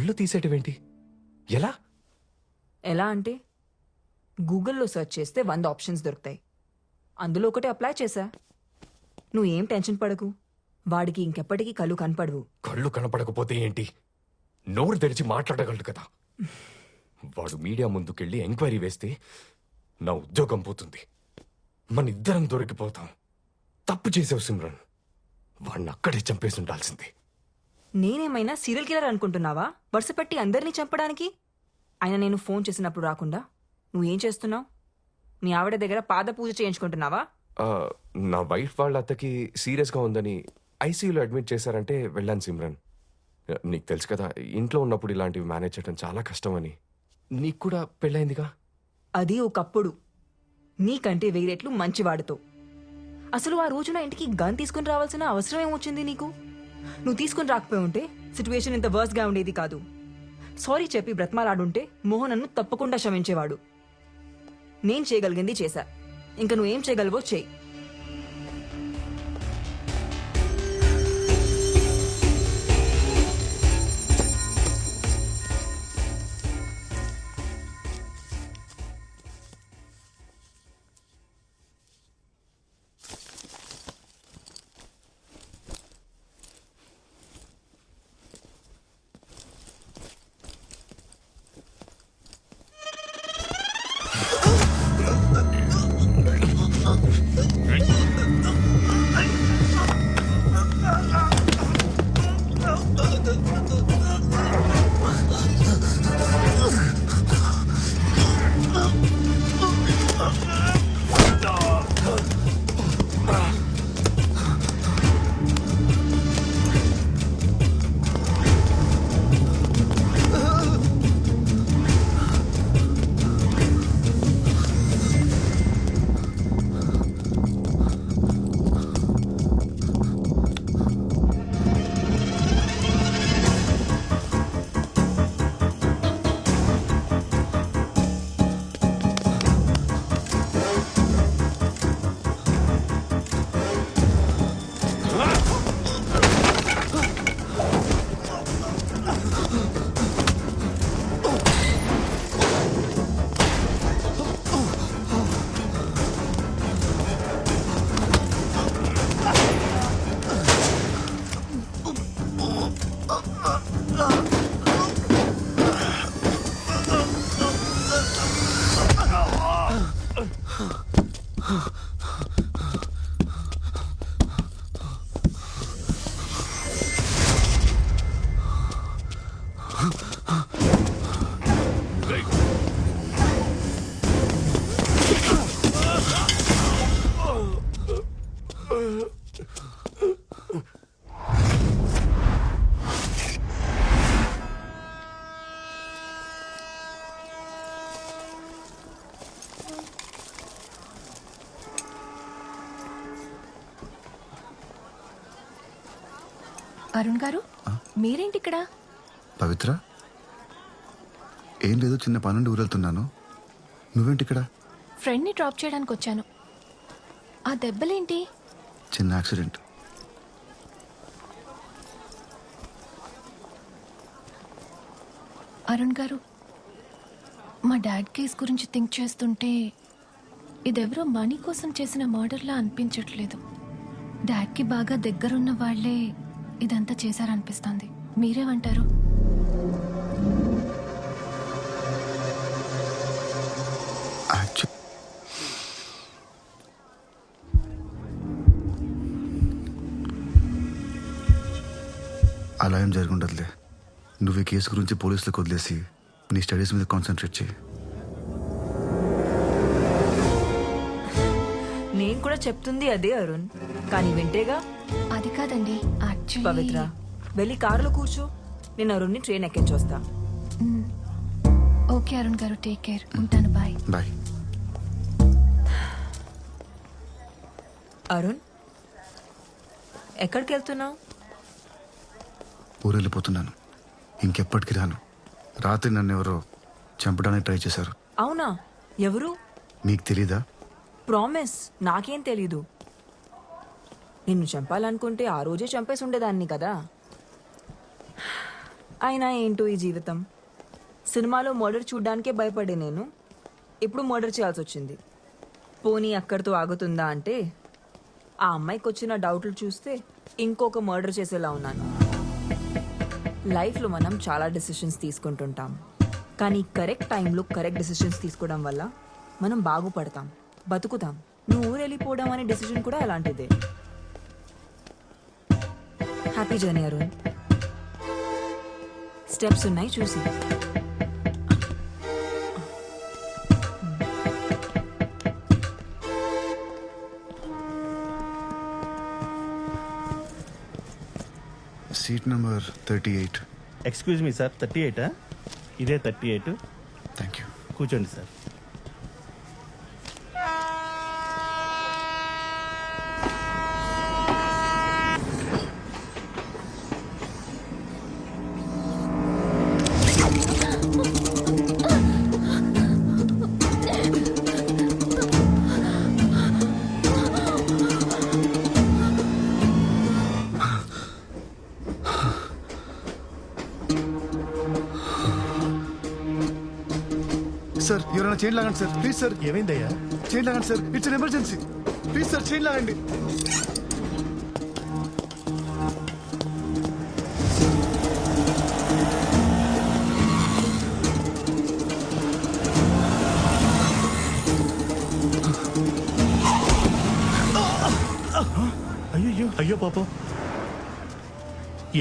కళ్ళు తీసేటివేంటి? ఎలా? ఎలా అంటే గూగుల్లో సెర్చ్ చేస్తే 100 ఆప్షన్స్ దొరుకుతాయి. అందులో ఒకటి అప్లై చేశా. నువ్వేం టెన్షన్ పడకు, వాడికి ఇంకెప్పటికీ కళ్ళు కనపడవు. కళ్ళు కనపడకపోతే ఏంటి? నోరు తెరిచి మాట్లాడగలడు కదా. వాడు మీడియా ముందుకెళ్ళి ఎంక్వైరీ వేస్తే నా ఉద్యోగం పోతుంది. మన ఇద్దరం దొరికిపోతాం. తప్పు చేసావు సిమ్రన్. వాడిని అక్కడే చంపేసి ఉండాల్సింది. నేనేమైనా సీరియల్ కిల్లర్ అనుకుంటున్నావా వరుస పెట్టి అందరినీ చంపడానికి? ఆయన నేను ఫోన్ చేసినప్పుడు రాకుండా నువ్వేం చేస్తున్నావు? మీ ఆవిడ దగ్గర పాద పూజ చేయించుకుంటున్నావా? నా వైఫ్ వాళ్ళ అత్తకి సీరియస్గా ఉందని ఐసీయూలో అడ్మిట్ చేశారంటే వెళ్ళాను సిమ్రన్. నీకు తెలుసు కదా, ఇంట్లో ఉన్నప్పుడు ఇలాంటివి మేనేజ్ చేయడం చాలా కష్టమని. నీకు కూడా పెళ్ళైందిగా. అది ఒకప్పుడు, నీకంటే వేరేట్లు మంచివాడితో. అసలు ఆ రోజున ఇంటికి గన్ తీసుకుని రావాల్సిన అవసరం ఏమొచ్చింది నీకు? నువ్వు తీసుకుని రాకపోయి ఉంటే సిచ్యువేషన్ ఇంత వర్స్గా ఉండేది కాదు. సారీ చెప్పి బ్రతమాలాడుంటే మోహన్ నన్ను తప్పకుండా క్షమించేవాడు. నేను చేయగలిగింది చేశా, ఇంకా నువ్వేం చేయగలవో చేయి. అరుణ్ గారు, మీరేంటి ఇక్కడ? పవిత్ర, ఏం లేదు, చిన్న పనుండి ఊరెళ్తున్నాను. నువ్వేంటి ఇక్కడ? ఫ్రెండ్ని డ్రాప్ చేయడానికి వచ్చాను. ఆ దెబ్బలేంటి? చిన్న యాక్సిడెంట్. అరుణ్ గారు, మా డాడ్ కేస్ గురించి థింక్ చేస్తుంటే ఇదెవరో మనీ కోసం చేసిన మర్డర్లా అనిపించట్లేదు. డాడ్కి బాగా దగ్గరున్న వాళ్లే ఇదంతా చేశారనిపిస్తుంది. మీరేమంటారు? అలా ఏం జరుగుండదులే. నువ్వు ఈ కేసు గురించి పోలీసులకు వదిలేసి నీ స్టడీస్ మీద కాన్సన్ట్రేట్ చేయి. నేను కూడా చెప్తుంది అదే అరుణ్, కానీ వింటేగా. అది కాదండి, పవిత్ర, వెళ్ళి కారులో కూర్చో. నేను అరుణ్ని ట్రైన్ ఎక్కించొస్తా. ఓకే అరుణ్ గారు, టేక్ కేర్. ఉంటాను, బాయ్. బాయ్. అరుణ్, ఎక్కడికి వెళ్తున్నావు? ఊరెళ్ళిపోతున్నాను. ఇంకెప్పటికి రాను. రాత్రి నన్ను ఎవరో చంపడానికి ట్రై చేశారు. అవునా? ఎవరు? నీకు తెలీదా? ప్రామిస్, నాకేం తెలీదు. నిన్ను చంపాలనుకుంటే ఆ రోజే చంపేసి ఉండేదాన్ని కదా. అయినా ఏంటో ఈ జీవితం. సినిమాలో మర్డర్ చూడ్డానికే భయపడే నేను ఇప్పుడు మర్డర్ చేయాల్సి వచ్చింది. పోనీ అక్కడితో ఆగుతుందా అంటే ఆ అమ్మాయికి వచ్చిన డౌట్లు చూస్తే ఇంకొక మర్డర్ చేసేలా ఉన్నాను. లైఫ్లో మనం చాలా డెసిషన్స్ తీసుకుంటుంటాం, కానీ కరెక్ట్ టైంలో కరెక్ట్ డెసిషన్స్ తీసుకోవడం వల్ల మనం బాగుపడతాం, బతుకుతాం. నువ్వు ఊరు వెళ్ళిపోవడం అనే డెసిషన్ కూడా అలాంటిదే. Happy journey Arun. స్టెప్స్ ఉన్నాయి చూసి. Seat number 38. Excuse me sir, 38 ఇదే 38. Thank you. కూర్చోండి సార్. సార్ ఎవరైనా చైన్ లాగండి సార్, ప్లీజ్ సార్. ఏమైందయ్యా? చైన్ లాగండి sir, it's an emergency. Please sir chain లాగండి. అయ్యో అయ్యో పాపం,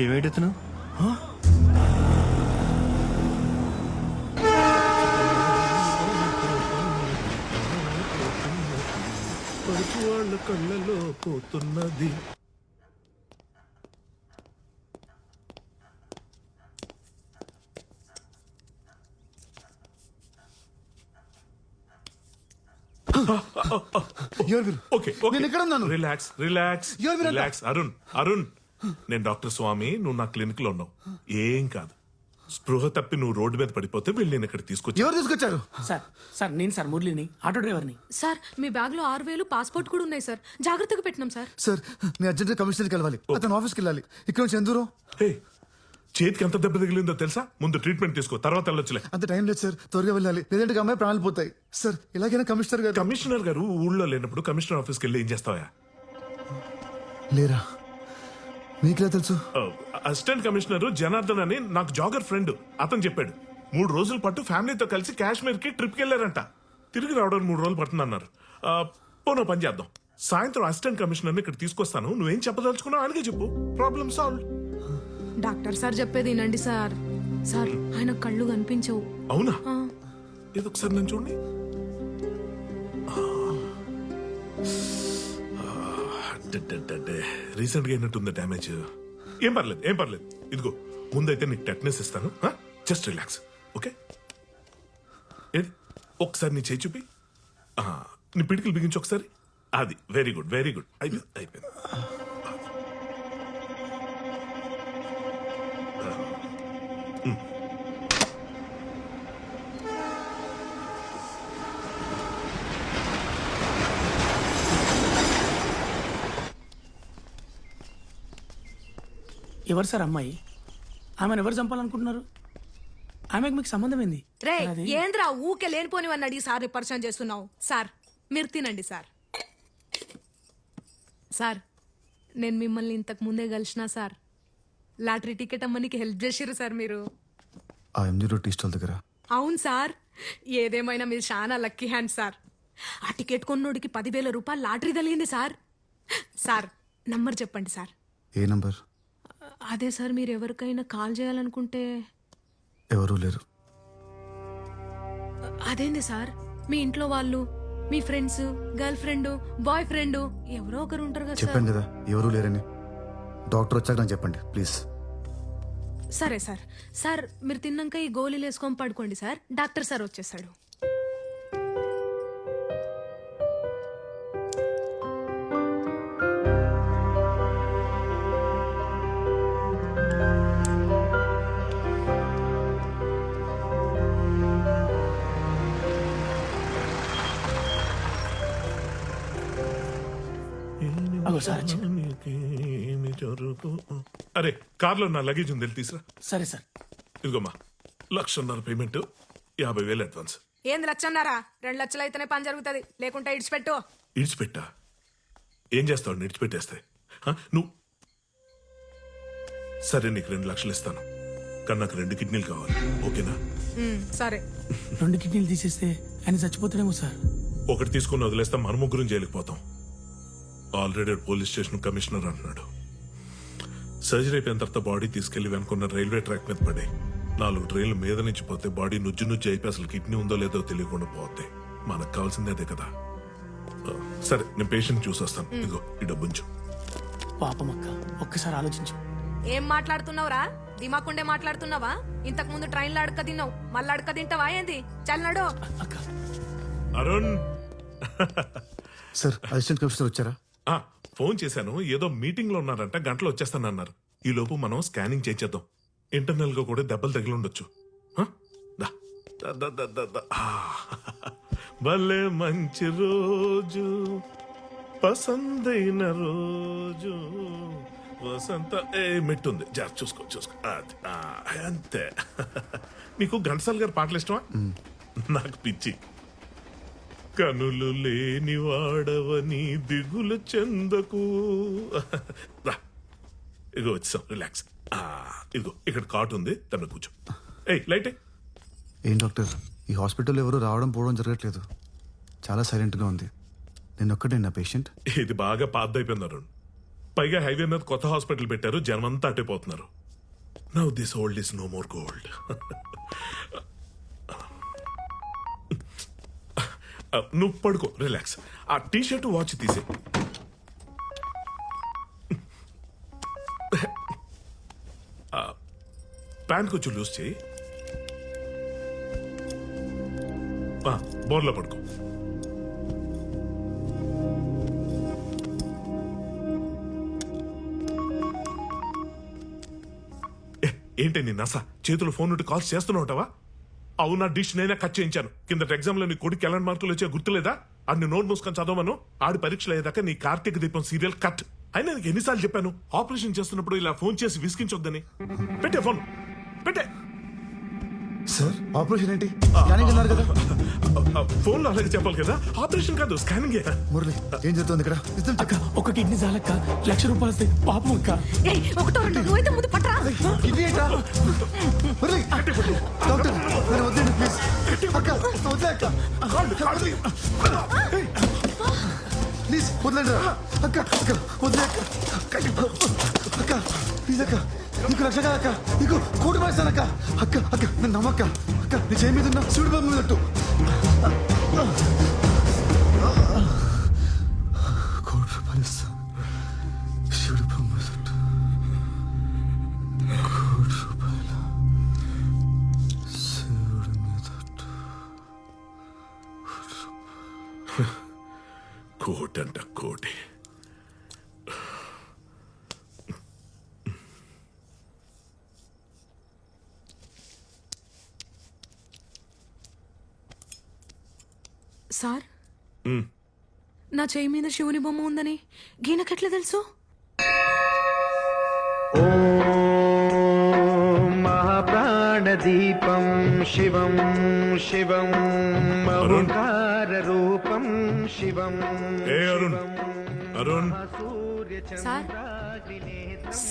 ఏమేడుతున్నావు? వాళ్ళ కళ్ళలో పోతున్నది. ఎవరు మీరు? ఓకే నేను ఎక్కడ ఉన్నాను? రిలాక్స్ రిలాక్స్ ఎవరు మీరంతా? రిలాక్స్. అరుణ్ అరుణ్, నేను డాక్టర్ స్వామి, నువ్వు నా క్లినిక్ లో ఉన్నావు. ఏం కాదు. స్పృహ తప్పి నువ్వు రోడ్డు మీద పడిపోతే వీళ్ళు నేను ఇక్కడ తీసుకొచ్చి. ఎవరు తీసుకొచ్చారు? సార్ నేను సార్ మురళిని, ఆటో డ్రైవర్ని. సార్ మీ బ్యాగ్ లో 6,000 పాస్పోర్ట్ కూడా ఉన్నాయి సార్, జాగ్రత్తగా పెట్టినాం సార్. సార్ నేను అర్జెంట్ కమిషనర్కి వెళ్ళాలి. అతను ఆఫీస్కి వెళ్ళాలి. ఇక్కడ నుంచి ఎంత దూరం? హే, చేతికి ఎంత దెబ్బ తగిలిందో తెలుసా? ముందు ట్రీట్మెంట్ తీసుకో, తర్వాత వెళ్ళొచ్చులే. అంత టైం లేదు సార్, త్వరగా వెళ్ళాలి, లేదంటే అమ్మాయి ప్రాణాలు పోతాయి. సార్ ఎలాగైనా కమిషనర్ గారు. కమిషనర్ గారు ఊళ్ళో లేనప్పుడు కమిషనర్ ఆఫీస్కి వెళ్ళి ఏం చేస్తావా? లేరా? మీకులా తెలుసు? అసిస్టెంట్ కమిషనర్ జనార్దన్ అని నాకు జాగర్ ఫ్రెండ్, అతను చెప్పాడు. 3 రోజుల పాటు ఫ్యామిలీతో కలిసి కాశ్మీర్ కి ట్రిప్ కి వెళ్ళారంట. తిరిగి రావడానికి 3 రోజులు పడుతుందన్నారు. పోనో పని చేద్దాం, సాయంత్రం అసిస్టెంట్ కమిషనర్ ఇక్కడ తీసుకొస్తాను. నువ్వేం చెప్పదలుచుకున్నావు అలాగే చెప్పు, ప్రాబ్లం సాల్వ్. డాక్టర్ సార్ చెప్పేది వినండి సార్. సార్ ఆయన కళ్ళు కనిపించవు. అవునా? ఆ, ఏదో ఒకసారి నేను చూడండి. రీసెంట్ గా అయినట్టుంది డ్యామేజ్. ఏం పర్లేదు ఏం పర్లేదు. ఇదిగో ముందైతే నీకు టెట్నెస్ ఇస్తాను. Just relax, okay? ఏది ఒకసారి నీ చేయి చూపి. నీ పిడికిలు బిగించి ఒకసారి. అది వెరీ గుడ్ వెరీ గుడ్. అయిపోయింది అయిపోయింది. ఎవరు సార్ అమ్మాయి? ఆమెను ఎవరు చంపాలనుకుంటున్నారు? ఆమెకు మీకు సంబంధం ఏంది? రే అది ఏంద్రా ఊకే లేనిపోనివని అడిగి సార్ పరిచయం చేస్తున్నావు. సార్ మీరు తినండి సార్. సార్ నేను మిమ్మల్ని ఇంతకు ముందే కలిసిన సార్. లాటరీ టికెట్ అమ్మనికి హెల్ప్ చేసిర్రు సార్ మీరు. ఆ ఎంజీ టీ స్టాల్ దగ్గర. అవును సార్, ఏదేమైనా మీరు చాలా లక్కీ హ్యాండ్ సార్. ఆ టికెట్ కొన్నోడికి 10,000 రూపాయలు లాటరీ తగిలింది సార్. సార్ నంబర్ చెప్పండి సార్. ఏ నంబర్? అదే సార్, మీరు ఎవరికైనా కాల్ చేయాలనుకుంటే. ఎవరూ లేరు. అదేంది సార్, మీ ఇంట్లో వాళ్ళు, మీ friends, girl friend, boy friend ఎవరో ఒకరు ఉంటారు కదా సార్. చెప్పాను కదా ఎవరూ లేరని. డాక్టర్ వచ్చాక నాకు చెప్పండి ప్లీజ్. సరే సార్. సార్ మీరు తిన్నాక ఈ గోళీలు వేసుకొని పడుకోండి సార్, డాక్టర్ సార్ వచ్చేసాడు. అగో సార్ వచ్చిండు. అరే కార్లో నా లగేజ్ ఉంది, వెళ్ళి తీసురా. సరే సార్. ఇదిగోమ్మా 1,00,000 payment, 50,000 advance. ఏంది లచ్చన్నారా? 2 లక్షలు అయితేనే పని జరుగుతుంది, లేకుంటే ఇడిచిపెట్టు. ఇడిచిపెట్టా? ఏం చేస్తావు ఇడిచిపెట్టేస్తే? నువ్వు సరే, నీకు 2 లక్షలు ఇస్తాను, కానీ నాకు 2 కిడ్నీలు కావాలి, ఓకేనా? సరే. 2 కిడ్నీలు తీసేస్తే ఆయన చచ్చిపోతాడేమో సార్. ఒకటి తీసుకుని వదిలేస్తే మన ముగ్గురం జైలుకి పోతాం. ఆల్రెడీ పోలీస్ స్టేషన్ కమిషనర్ అంటున్నాడు. సర్జరీ అయిపోయిన తర్వాత బాడీ తీసుకెళ్లి వెనుకున్న రైల్వే ట్రాక్ మీద పడే 4 ట్రైన్ల మీద నుంచి పోతే బాడీ నుజ్జు అయిపోయి అసలు కిడ్నీ ఉందో లేదో తెలియకుండా పోతే మనకు కావాల్సిందే అదే కదా. సరే, నేను పేషెంట్ చూసి వస్తాను. ఇదిగో ఈ డబ్బుంచు. పాపం అక్క, ఒక్కసారి ఆలోచించు. ఏం మాట్లాడుతున్నావురా? దిమాకుండే మాట్లాడుతున్నావా? ఇంతకు ముందు ట్రైన్లో అడక తిన్నావు, మళ్ళీ అడక తింటావా ఏంది? చల్లడు. అక్క అరుణ్, సార్ అసిస్టెంట్ కమిషనర్ వచ్చారా? ఫోన్ చేశాను, ఏదో మీటింగ్ లో ఉన్నారంట, గంటలో వచ్చేస్తానన్నారు. ఈ లోపు మనం స్కానింగ్ చేసేద్దాం. ఇంటర్నల్ గా కూడా దెబ్బలు తగిలి ఉండొచ్చు. దా, దా, దా, దా, దా, దా. భలే మంచి రోజు, పసందైన రోజు, వసంత. మెట్టుంది, జాగ్రత్త చూసుకో చూసుకో. అది, అంతే. నీకు ఘంటసాల గారి పాటలు ఇష్టమా? నాకు పిచ్చి. కనులు లేని వాడవని దిగులు చెందకు. రా, ఇదిగో వచ్చాం, రిలాక్స్. ఇదిగో ఇక్కడ కాట్ ఉంది, తన కూర్చో. లైట్. ఏం డాక్టర్, ఈ హాస్పిటల్ ఎవరు రావడం పోవడం జరగట్లేదు, చాలా సైలెంట్గా ఉంది. నేను ఒక్కటే నా పేషెంట్. ఇది బాగా పాతైపోయింది అరుణ్. పైగా హైవే మీద కొత్త హాస్పిటల్ పెట్టారు, జనమంతా అట్టేపోతున్నారు. Now this old is no more gold. నువ్వు పడుకో, రిలాక్స్. ఆ టీ షర్ట్ వాచ్ తీసే. ప్యాంట్ కొంచెం లూజ్ చేయి. బోర్లో పడుకో. ఏంటి నీ నస? చేతులు ఫోన్ నుండి కాల్స్ చేస్తూనే ఉంటావా? అవునా, డిష్ నేనే కట్ చేయించాను. కింద ఎగ్జామ్ లో నీ కొడుకు ఎలాంటి మార్కులు వచ్చా గుర్తులేదా? ఆడిని నోట్ మూసుకొని చదవమను. ఆడి పరీక్షలు అయ్యేదాకా నీ కార్తీక దీపం సీరియల్ కట్. అయినా నీకు ఎన్నిసార్లు చెప్పాను ఆపరేషన్ చేస్తున్నప్పుడు ఇలా ఫోన్ చేసి విసిగించొద్దని? పెట్టే ఫోన్, పెట్టే. సార్ ఆపరేషన్ ఏంటి? స్కానింగ్ అన్నారు కదా. ఫోన్ లో అలాగే చెప్పాలి కదా. ఆపరేషన్ కాదు, స్కానింగ్. మురళి, ఏం జరుగుతుంది ఇక్కడ? అక్క, ఒక కిడ్నీ చాలక్క, 1,00,000 రూపాయలు వస్తాయి. పాపం అక్క. ఒకటో రెండు నువ్వైతే ముందు పట్టరా. కిడ్నీ ఏంట్రా? మురళి, డాక్టర్ నన్ను వద్దండి ప్లీజ్. అక్క వదిలే అక్క, ప్లీజ్ వదిలేండి రా. అక్క అక్క వదిలే అక్క. అక్క ప్లీజ్ అక్క, నీకు 1,00,000 కాదక్క, నీకు 1,00,00,000 వేస్తాను అక్క. అక్క అక్క నన్ను నమ్మక్క. అక్క నీ చేయి మీద ఉన్న శివుడి బాబు మీద 1,00,00,000 రూపాయలు ఇస్తా. శివుడి బాబు మీద 1,00,00,000 రూపాయలు. శివుడి మీద కోటంట కోటి. సార్, నా చేయి మీద శివుని బొమ్మ ఉందని గీనకెట్లా తెలుసు? మహాప్రాణదీపం శివం శివం ఓంకారరూపం శివం. Arun, Arun, sir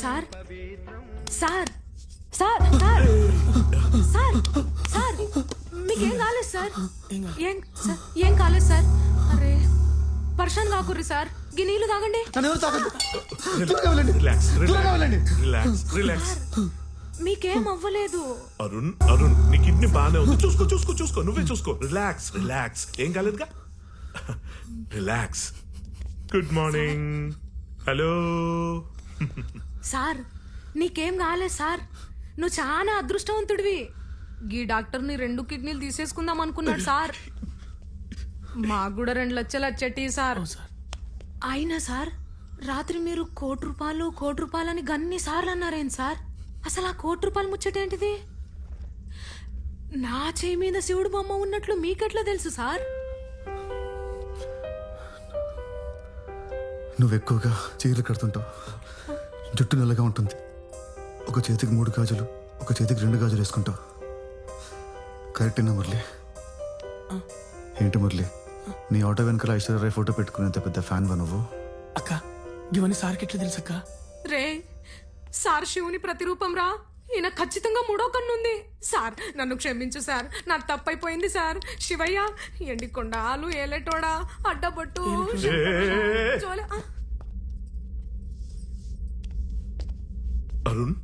sir sir sir sir sir sir మీకేం కాలేదు సార్? ఏం కాలేదు సార్. అరే పర్షాన్ కాకుర్రి సార్, గీ నీళ్లు తాగండి. నన్ను ఎవరు తాగద్దు. త్వరగా వెళ్ళండి, రిలాక్స్, త్వరగా వెళ్ళండి. Relax, relax. మీకేం అవ్వలేదు. అరుణ్, అరుణ్, నీ కిడ్నీ బాగానే ఉంది. చూసుకో చూసుకో చూసుకో, నువ్వే చూసుకో. Relax, relax. ఏం కాలేదుగా. Relax. Good morning. Hello sir, నీకేం కాలేదు సార్. నువ్వు చాలా అదృష్టవంతుడివి. గీ డాక్టర్ని 2 కిడ్నీలు తీసేసుకుందాం అనుకున్నాడు సార్. మాకు కూడా 2 లక్షలు వచ్చేటి సార్. అయినా సార్, రాత్రి మీరు 1,00,00,000 రూపాయలు అని గన్ని సార్లు అన్నారేం సార్? అసలు ఆ 1,00,00,000 రూపాయలు ముచ్చటేంటిది? నా చేయి మీద శివుడు బొమ్మ ఉన్నట్లు మీకెట్లా తెలుసు సార్? నువ్వు ఎక్కువగా చీరలు కడుతుంటావు, జుట్టు నల్లగా ఉంటుంది, ఒక చేతికి 3 గాజులు, ఒక చేతికి 2 గాజులు వేసుకుంటావు కరెక్టేనా మురళి? ఏంటి మురళి, నీ ఆటో వెనకాల ఐశ్వర్య ఫోటో పెట్టుకునేంత పెద్ద ఫ్యాన్ వా నువ్వు? అక్క ఇవన్నీ సార్కి ఎట్లా తెలుసు అక్క? రే సార్ శివుని ప్రతిరూపం రా. ఈయన ఖచ్చితంగా మూడో కన్నుంది. సార్ నన్ను క్షమించు సార్, నా తప్పైపోయింది సార్. శివయ్య ఎండికొండ ఆలు ఏలేటోడా అడ్డబొట్టు జోలె. అరుణ్,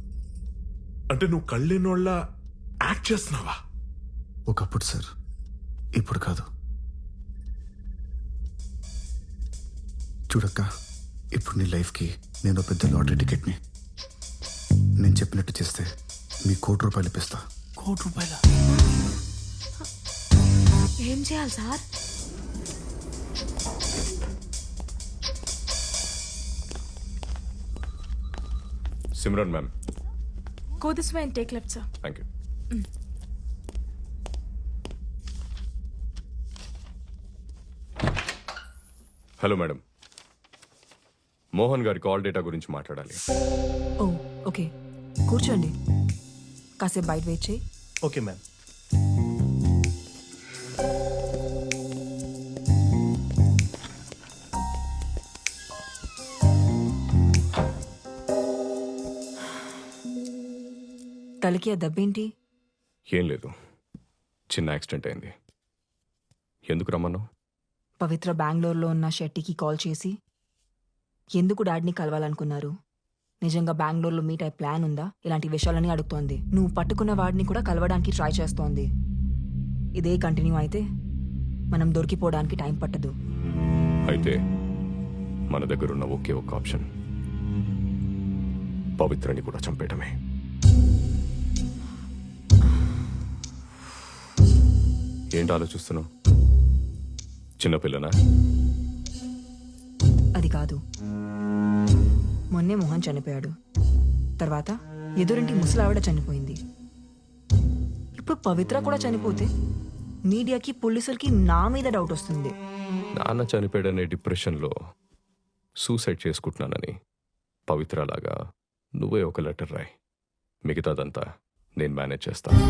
అంటే నువ్వు కళ్ళెన్నోళ్ళ యాక్ట్ చేస్తున్నావా? ఒకప్పుడు సార్, ఇప్పుడు కాదు. చూడక్క, ఇప్పుడు నీ లైఫ్కి నేను ఒక పెద్ద లాటరీ టికెట్ని. నేను చెప్పినట్టు చేస్తే మీ ₹1,00,00,000 ఇప్పిస్తా. ₹1,00,00,000? ఏం చేయాలి sir? Simran ma'am, Go this way and take left, sir. Thank you. Hello madam, Mohan గారి కాల్ డేటా గురించి మాట్లాడాలి. ఓ ఓకే, కూర్చోండి. కాసేపు బయట వెయిట్ చేయి. Okay ma'am. తలకి ఆ దెబ్బేంటి? ఏం లేదు, చిన్న యాక్సిడెంట్ అయింది. ఎందుకు రమ్మన్నావు? పవిత్ర బెంగళూరులో ఉన్న షెట్టికి కాల్ చేసి ఎందుకు డాడీని కలవాలనుకున్నారు, నిజంగా బెంగళూరులో మీట్ అయ్యే ప్లాన్ ఉందా, ఇలాంటి విషయాలని అడుగుతోంది. నువ్వు పట్టుకున్న వాడిని కూడా కలవడానికి ట్రై చేస్తోంది. ఇదే కంటిన్యూ అయితే మనం దొరికిపోవడానికి టైం పట్టదు. అయితే మన దగ్గర ఉన్న ఒకే ఒక ఆప్షన్ పవిత్రని కూడా చంపేయటమే. ఏంటి ఆలోచిస్తున్నావు? చిన్నపిల్లనా? అది కాదు, మొన్నే మోహన్ చనిపోయాడు, తర్వాత ఎదురింటి ముసలావిడ చనిపోయింది, ఇప్పుడు పవిత్ర కూడా చనిపోతే మీడియాకి పోలీసులకి నా మీద డౌట్ వస్తుంది. నాన్న చనిపోయాడనే డిప్రెషన్లో సూసైడ్ చేసుకుంటున్నానని పవిత్రలాగా నువ్వే ఒక లెటర్ రాయి. మిగతాదంతా నేను మేనేజ్ చేస్తాను.